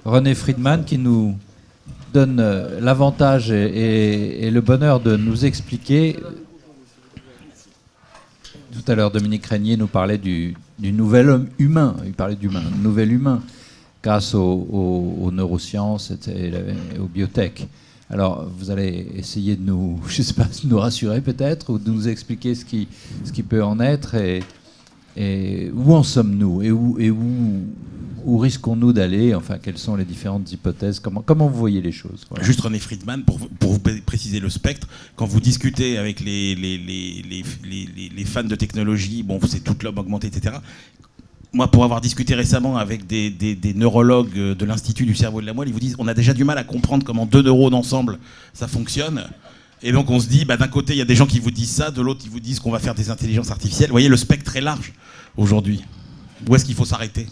René Friedman qui nous donne l'avantage et le bonheur de nous expliquer. Tout à l'heure, Dominique Régnier nous parlait du nouvel homme humain. Il parlait d'humain, nouvel humain, grâce aux neurosciences et aux biotech. Alors, vous allez essayer de nous, je sais pas, de nous rassurer peut-être, ou de nous expliquer ce qui peut en être, et où en sommes-nous, et où risquons-nous d'aller, enfin, quelles sont les différentes hypothèses, comment vous voyez les choses, voilà. Juste René Friedman, pour vous préciser le spectre, quand vous discutez avec les fans de technologie, bon, c'est tout l'homme augmenté, etc. Moi, pour avoir discuté récemment avec des neurologues de l'Institut du cerveau et de la moelle, ils vous disent on a déjà du mal à comprendre comment deux neurones ensemble, ça fonctionne. Et donc on se dit, bah, d'un côté, il y a des gens qui vous disent ça, de l'autre, ils vous disent qu'on va faire des intelligences artificielles. Vous voyez, le spectre est large aujourd'hui. Où est-ce qu'il faut s'arrêter ?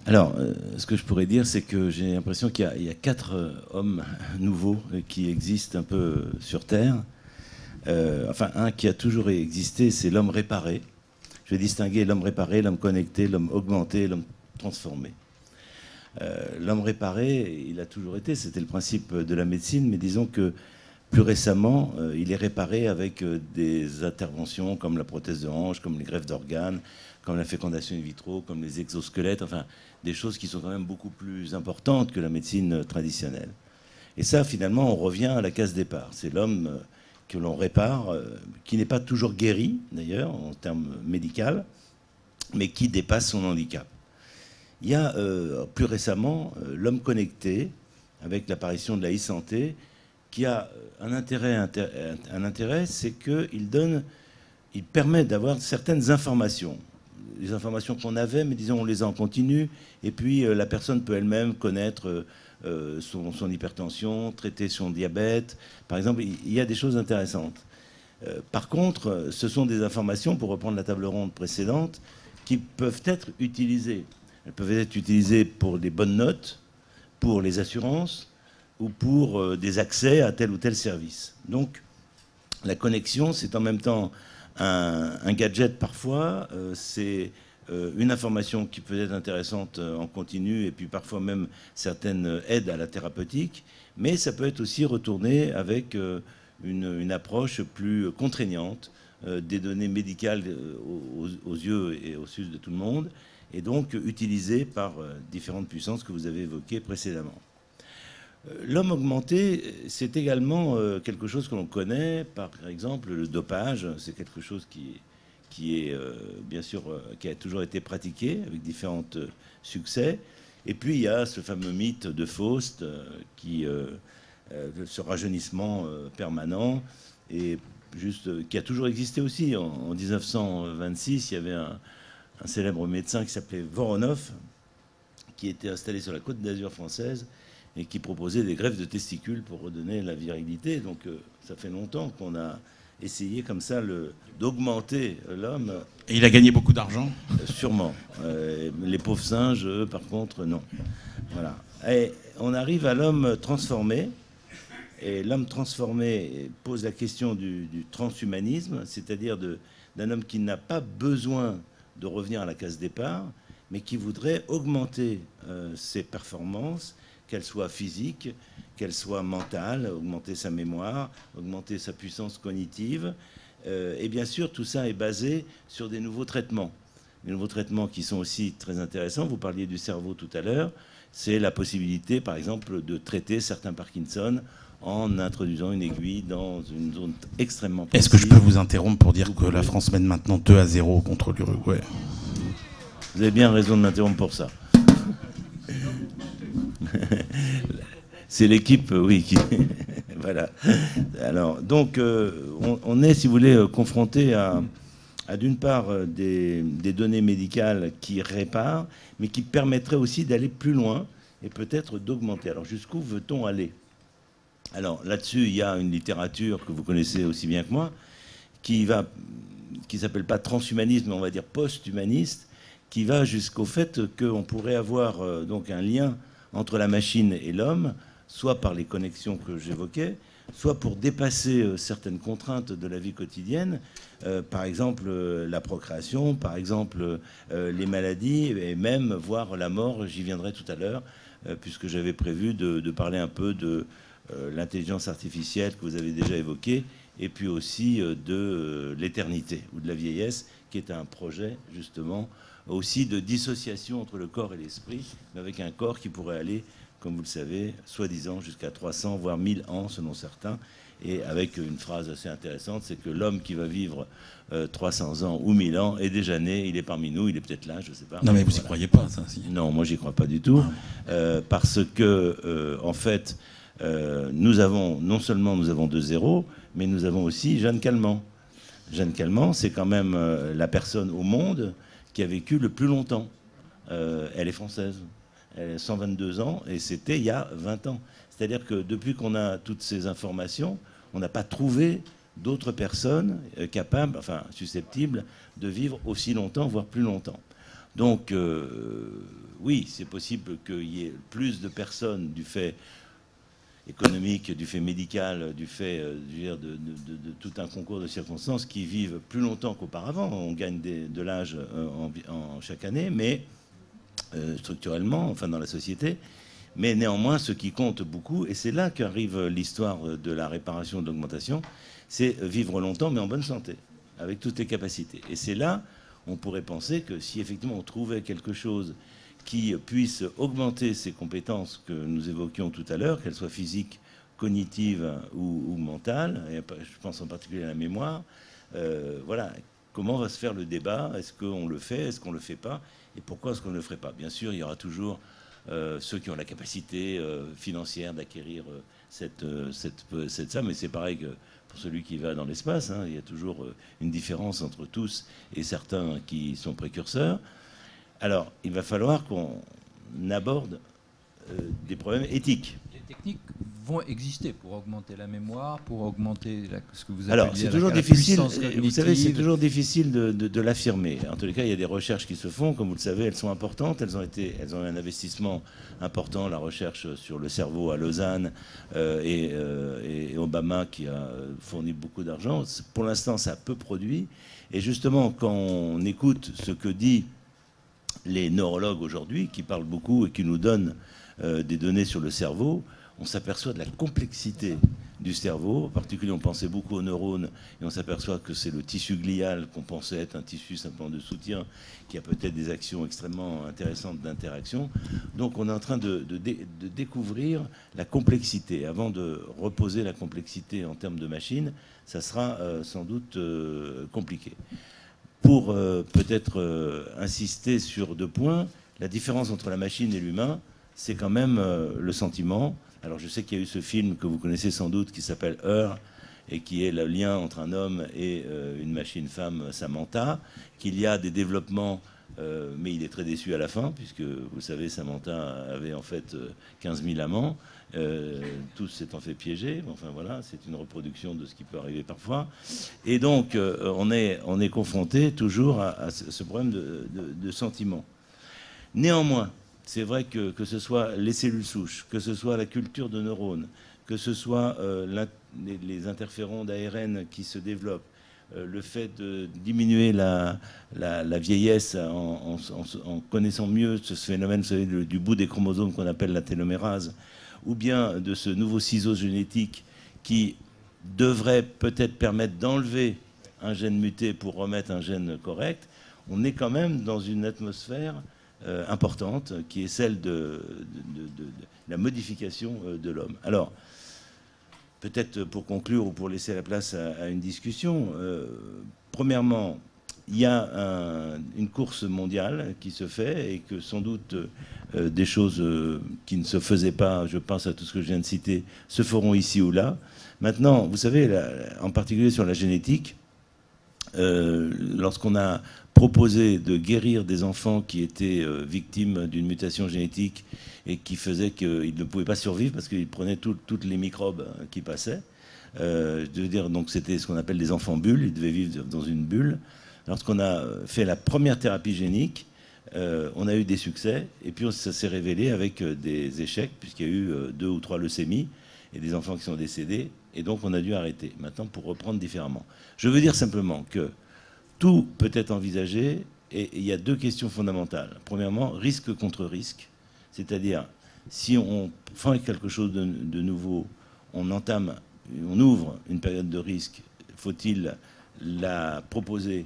Alors, ce que je pourrais dire, c'est que j'ai l'impression qu'il y a 4 hommes nouveaux qui existent un peu sur Terre. Enfin, un qui a toujours existé, c'est l'homme réparé. Je vais distinguer l'homme réparé, l'homme connecté, l'homme augmenté, l'homme transformé. L'homme réparé, il a toujours été, c'était le principe de la médecine, mais disons que plus récemment, il est réparé avec des interventions comme la prothèse de hanche, comme les greffes d'organes, comme la fécondation in vitro, comme les exosquelettes, enfin des choses qui sont quand même beaucoup plus importantes que la médecine traditionnelle. Et ça, finalement, on revient à la case départ. C'est l'homme que l'on répare, qui n'est pas toujours guéri, d'ailleurs, en termes médicaux, mais qui dépasse son handicap. Il y a plus récemment l'homme connecté, avec l'apparition de la e-santé, qui a un intérêt, c'est qu'il permet d'avoir certaines informations. Les informations qu'on avait, mais disons on les a en continu, et puis la personne peut elle-même connaître son hypertension, traiter son diabète. Par exemple, il y a des choses intéressantes. Par contre, ce sont des informations, pour reprendre la table ronde précédente, qui peuvent être utilisées. Elles peuvent être utilisées pour des bonnes notes, pour les assurances, ou pour des accès à tel ou tel service. Donc, la connexion, c'est en même temps un gadget parfois, c'est une information qui peut être intéressante en continu, et puis parfois même certaines aides à la thérapeutique, mais ça peut être aussi retourné avec une approche plus contraignante des données médicales aux yeux et aux yeux de tout le monde, et donc utilisées par différentes puissances que vous avez évoquées précédemment. L'homme augmenté, c'est également quelque chose que l'on connaît, par exemple le dopage, c'est quelque chose qui est bien sûr, qui a toujours été pratiqué avec différents succès. Et puis il y a ce fameux mythe de Faust, ce rajeunissement permanent, et juste, qui a toujours existé aussi. En 1926, il y avait un célèbre médecin qui s'appelait Voronov, qui était installé sur la Côte d'Azur française, et qui proposait des greffes de testicules pour redonner la virilité. Donc ça fait longtemps qu'on a essayé comme ça d'augmenter l'homme. Et il a gagné beaucoup d'argent ? Sûrement. Les pauvres singes, eux, par contre, non. Voilà. Et on arrive à l'homme transformé. Et l'homme transformé pose la question du transhumanisme, c'est-à-dire d'un homme qui n'a pas besoin de revenir à la case départ, mais qui voudrait augmenter ses performances, qu'elle soit physique, qu'elle soit mentale, augmenter sa mémoire, augmenter sa puissance cognitive. Et bien sûr, tout ça est basé sur des nouveaux traitements. Les nouveaux traitements qui sont aussi très intéressants. Vous parliez du cerveau tout à l'heure. C'est la possibilité, par exemple, de traiter certains Parkinson en introduisant une aiguille dans une zone extrêmement précise. Est-ce que je peux vous interrompre pour dire que la France mène maintenant 2-0 contre l'Uruguay ? Vous avez bien raison de m'interrompre pour ça. C'est l'équipe, oui, qui... Voilà. Alors, donc, on est, si vous voulez, confronté à d'une part, des données médicales qui réparent, mais qui permettraient aussi d'aller plus loin et peut-être d'augmenter. Alors, jusqu'où veut-on aller ? Alors, là-dessus, il y a une littérature que vous connaissez aussi bien que moi, qui s'appelle pas transhumanisme, mais on va dire post-humaniste, qui va jusqu'au fait qu'on pourrait avoir donc un lien entre la machine et l'homme, soit par les connexions que j'évoquais, soit pour dépasser certaines contraintes de la vie quotidienne, par exemple la procréation, par exemple les maladies, et même voir la mort, j'y viendrai tout à l'heure, puisque j'avais prévu de parler un peu de l'intelligence artificielle que vous avez déjà évoquée, et puis aussi de l'éternité ou de la vieillesse, qui est un projet justement aussi de dissociation entre le corps et l'esprit, mais avec un corps qui pourrait aller, comme vous le savez, soi-disant jusqu'à 300 voire 1000 ans selon certains, et avec une phrase assez intéressante, c'est que l'homme qui va vivre 300 ans ou 1000 ans est déjà né, il est parmi nous, il est peut-être là, je ne sais pas. Non mais vous n'y croyez pas, ça si. Non, moi j'y crois pas du tout, parce que en fait, nous avons, non seulement nous avons 2 zéros, mais nous avons aussi Jeanne Calment. Jeanne Calment, c'est quand même la personne au monde qui a vécu le plus longtemps. Elle est française. Elle a 122 ans et c'était il y a 20 ans. C'est-à-dire que depuis qu'on a toutes ces informations, on n'a pas trouvé d'autres personnes capables, enfin susceptibles, de vivre aussi longtemps, voire plus longtemps. Donc, oui, c'est possible qu'il y ait plus de personnes du fait économique, du fait médical, du fait de tout un concours de circonstances qui vivent plus longtemps qu'auparavant. On gagne de l'âge chaque année, mais structurellement, enfin dans la société. Mais néanmoins, ce qui compte beaucoup, et c'est là qu'arrive l'histoire de la réparation de l'augmentation, c'est vivre longtemps, mais en bonne santé, avec toutes les capacités. Et c'est là, on pourrait penser que si effectivement on trouvait quelque chose qui puisse augmenter ces compétences que nous évoquions tout à l'heure, qu'elles soient physiques, cognitives ou mentales, et je pense en particulier à la mémoire, voilà, comment va se faire le débat? Est-ce qu'on le fait? Est-ce qu'on ne le fait pas? Et pourquoi est-ce qu'on ne le ferait pas? Bien sûr, il y aura toujours ceux qui ont la capacité financière d'acquérir cette ça, mais c'est pareil que pour celui qui va dans l'espace, hein, il y a toujours une différence entre tous et certains qui sont précurseurs. Alors, il va falloir qu'on aborde des problèmes éthiques. Les techniques vont exister pour augmenter la mémoire, pour augmenter ce que vous appelez Alors, c'est toujours difficile. Vous savez, c'est toujours difficile de l'affirmer. En tous les cas, il y a des recherches qui se font. Comme vous le savez, elles sont importantes. Elles ont eu un investissement important. La recherche sur le cerveau à Lausanne et Obama qui a fourni beaucoup d'argent. Pour l'instant, ça a peu produit. Et justement, quand on écoute ce que disent les neurologues aujourd'hui, qui parlent beaucoup et qui nous donnent des données sur le cerveau, on s'aperçoit de la complexité du cerveau. En particulier, on pensait beaucoup aux neurones et on s'aperçoit que c'est le tissu glial qu'on pensait être un tissu simplement de soutien qui a peut-être des actions extrêmement intéressantes d'interaction. Donc on est en train de découvrir la complexité. Avant de reposer la complexité en termes de machines, ça sera sans doute compliqué. Pour peut-être insister sur 2 points, la différence entre la machine et l'humain, c'est quand même le sentiment. Alors je sais qu'il y a eu ce film que vous connaissez sans doute qui s'appelle Her et qui est le lien entre un homme et une machine-femme, Samantha, qu'il y a des développements, mais il est très déçu à la fin, puisque vous savez, Samantha avait en fait 15 000 amants, tous s'étant fait piéger. Enfin voilà, c'est une reproduction de ce qui peut arriver parfois. Et donc on est confronté toujours à ce problème de sentiment. Néanmoins, c'est vrai que ce soit les cellules souches, que ce soit la culture de neurones, que ce soit les interférons d'ARN qui se développent, le fait de diminuer la vieillesse en connaissant mieux ce phénomène, vous savez, du bout des chromosomes qu'on appelle la télomérase, ou bien de ce nouveau ciseau génétique qui devrait peut-être permettre d'enlever un gène muté pour remettre un gène correct, on est quand même dans une atmosphère importante, qui est celle de la modification de l'homme. Alors, peut-être pour conclure ou pour laisser la place à une discussion, premièrement, il y a une course mondiale qui se fait et que sans doute des choses qui ne se faisaient pas, je pense à tout ce que je viens de citer, se feront ici ou là. Maintenant, vous savez, en particulier sur la génétique, lorsqu'on a proposé de guérir des enfants qui étaient victimes d'une mutation génétique et qui faisait qu'ils ne pouvaient pas survivre parce qu'ils prenaient toutes les microbes qui passaient. Je veux dire, donc c'était ce qu'on appelle des enfants bulles, ils devaient vivre dans une bulle. Lorsqu'on a fait la première thérapie génique, on a eu des succès et puis ça s'est révélé avec des échecs puisqu'il y a eu 2 ou 3 leucémies et des enfants qui sont décédés et donc on a dû arrêter. Maintenant, pour reprendre différemment. Je veux dire simplement que tout peut être envisagé et il y a 2 questions fondamentales. Premièrement, risque contre risque, c'est-à-dire Si on fait quelque chose de nouveau, on ouvre une période de risque, faut-il la proposer?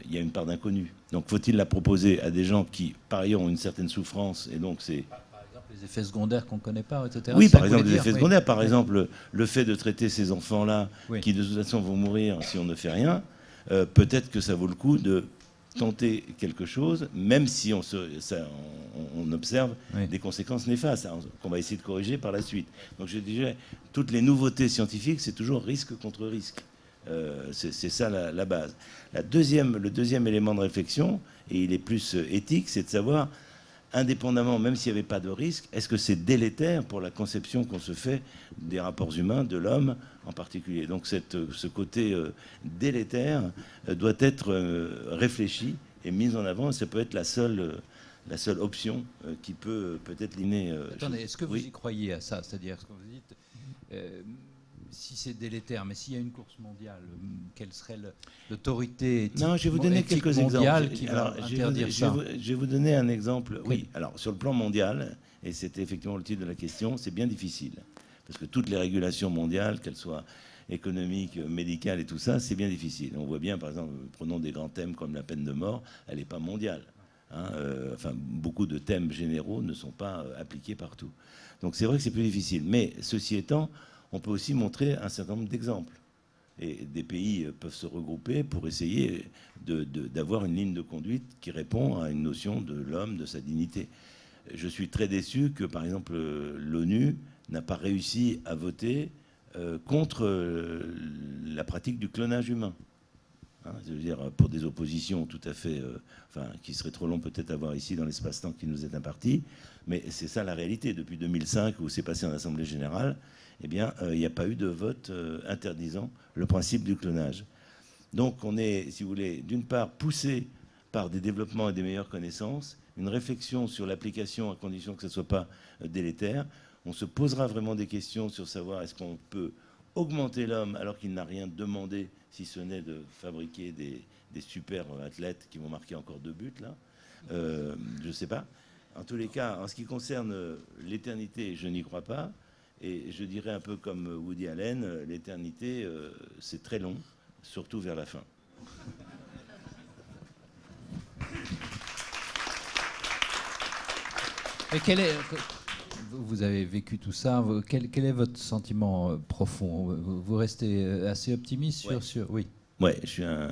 Il y a une part d'inconnu. Donc faut-il la proposer à des gens qui, par ailleurs, ont une certaine souffrance, et donc c'est... Par exemple, les effets secondaires qu'on ne connaît pas, etc. Oui, par exemple, les effets secondaires. Par exemple, le fait de traiter ces enfants-là, qui de toute façon vont mourir si on ne fait rien, peut-être que ça vaut le coup de tenter quelque chose, même si on observe des conséquences néfastes, qu'on va essayer de corriger par la suite. Donc je dirais, toutes les nouveautés scientifiques, c'est toujours risque contre risque. C'est ça la base. Le deuxième élément de réflexion, et il est plus éthique, c'est de savoir, indépendamment, même s'il n'y avait pas de risque, est-ce que c'est délétère pour la conception qu'on se fait des rapports humains, de l'homme en particulier. Donc ce côté délétère doit être réfléchi et mis en avant. Ça peut être la seule option qui peut peut-être l'iner. Attendez, est-ce que vous y croyez à ça? C'est-à-dire, ce que vous dites, si c'est délétère, mais s'il y a une course mondiale, quelle serait l'autorité éthique mondiale? Non, je vais vous donner quelques exemples. Qui va interdire ça? Je vais vous donner un exemple. Oui, alors sur le plan mondial, et c'était effectivement le titre de la question, c'est bien difficile. Parce que toutes les régulations mondiales, qu'elles soient économiques, médicales et tout ça, c'est bien difficile. On voit bien, par exemple, prenons des grands thèmes comme la peine de mort, elle n'est pas mondiale. Enfin, beaucoup de thèmes généraux ne sont pas appliqués partout. Donc c'est vrai que c'est plus difficile. Mais ceci étant, on peut aussi montrer un certain nombre d'exemples. Et des pays peuvent se regrouper pour essayer d'avoir une ligne de conduite qui répond à une notion de l'homme, de sa dignité. Je suis très déçu que, par exemple, l'ONU n'a pas réussi à voter contre la pratique du clonage humain. Je veux dire, pour des oppositions tout à fait... qui serait trop long peut-être à voir ici dans l'espace-temps qui nous est imparti. Mais c'est ça la réalité. Depuis 2005, où c'est passé en Assemblée générale, eh bien, il n'y a pas eu de vote interdisant le principe du clonage. Donc on est, si vous voulez, d'une part poussé par des développements et des meilleures connaissances, une réflexion sur l'application à condition que ce ne soit pas délétère. On se posera vraiment des questions sur savoir est-ce qu'on peut augmenter l'homme alors qu'il n'a rien demandé, si ce n'est de fabriquer des super athlètes qui vont marquer encore 2 buts, là. Je ne sais pas. En tous les cas, en ce qui concerne l'éternité, je n'y crois pas. Et je dirais un peu comme Woody Allen, l'éternité, c'est très long, surtout vers la fin. Et vous avez vécu tout ça, quel est votre sentiment profond? Vous restez assez optimiste sur... Oui. Oui, je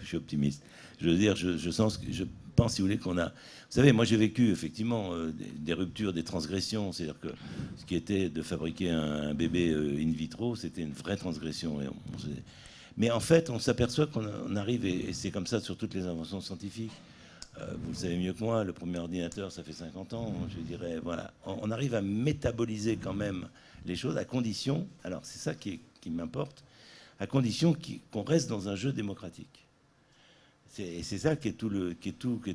suis optimiste. Je veux dire, je pense, si vous voulez, qu'on a... Vous savez, moi j'ai vécu effectivement des ruptures, des transgressions. C'est-à-dire que ce qui était de fabriquer un bébé in vitro, c'était une vraie transgression. Mais en fait, on s'aperçoit qu'on arrive, et c'est comme ça sur toutes les inventions scientifiques. Vous le savez mieux que moi, le premier ordinateur, ça fait 50 ans, je dirais, voilà. On arrive à métaboliser quand même les choses à condition, alors c'est ça qui m'importe, à condition qu'on reste dans un jeu démocratique. C'est ça qui est tout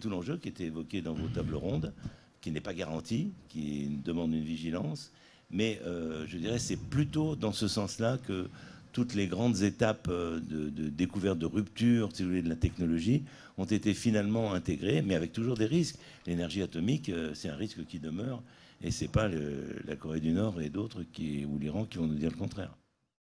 l'enjeu qui était évoqué dans vos tables rondes, qui n'est pas garanti, qui demande une vigilance, mais je dirais c'est plutôt dans ce sens-là que toutes les grandes étapes de découverte, de rupture, si vous voulez, de la technologie ont été finalement intégrées, mais avec toujours des risques. L'énergie atomique, c'est un risque qui demeure, et c'est pas la Corée du Nord et d'autres ou l'Iran qui vont nous dire le contraire.